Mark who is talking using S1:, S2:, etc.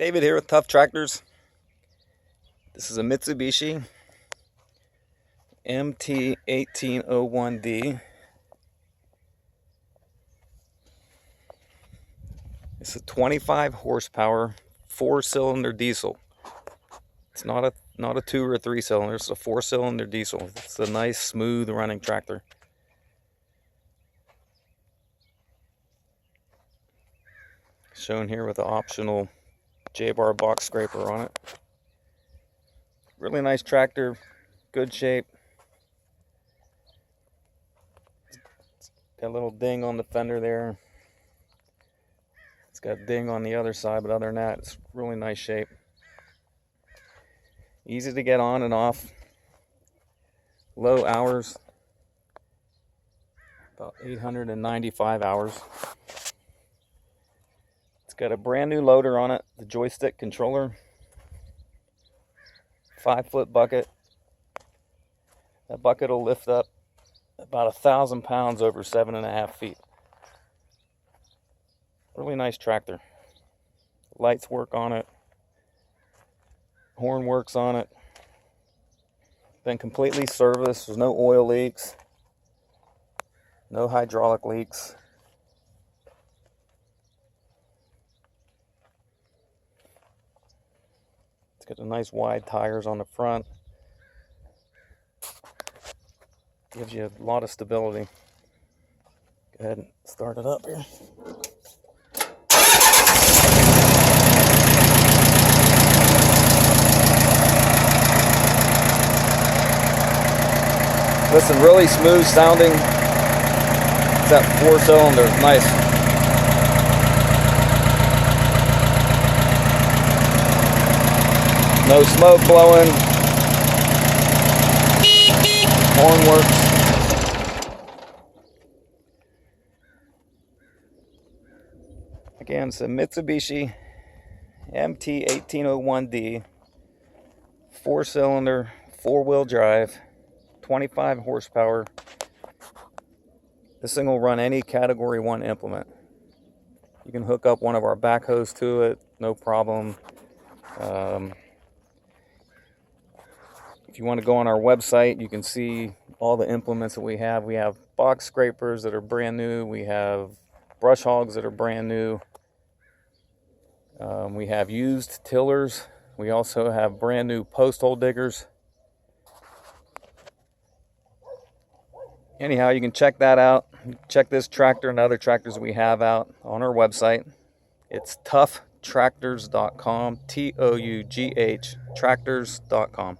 S1: David here with Tough Tractors. This is a Mitsubishi MT1801D. It's a 25 horsepower, 4-cylinder diesel. It's not a 2 or 3 cylinder, it's a 4-cylinder diesel. It's a nice, smooth running tractor. Shown here with the optional J-bar box scraper on it. Really nice tractor, good shape. Got a little ding on the fender there. It's got a ding on the other side, but other than that, it's really nice shape. Easy to get on and off. Low hours, about 895 hours. It's got a brand new loader on it, the joystick controller, 5-foot bucket. That bucket will lift up about 1,000 pounds over 7.5 feet. Really nice tractor. Lights work on it. Horn works on it. Been completely serviced. There's no oil leaks. No hydraulic leaks. It's got a nice wide tires on the front. Gives you a lot of stability. Go ahead and start it up here. Listen, really smooth sounding. It's that 4-cylinder, nice. No smoke blowing. Horn works. Again, it's a Mitsubishi MT1801D, 4-cylinder, 4-wheel drive, 25 horsepower. This thing will run any Category 1 implement. You can hook up one of our backhoes to it, no problem. If you want to go on our website, you can see all the implements that we have. We have box scrapers that are brand new. We have brush hogs that are brand new. We have used tillers. We also have brand new post hole diggers. Anyhow, you can check that out. Check this tractor and other tractors we have out on our website. It's ToughTractors.com, ToughTractors.com.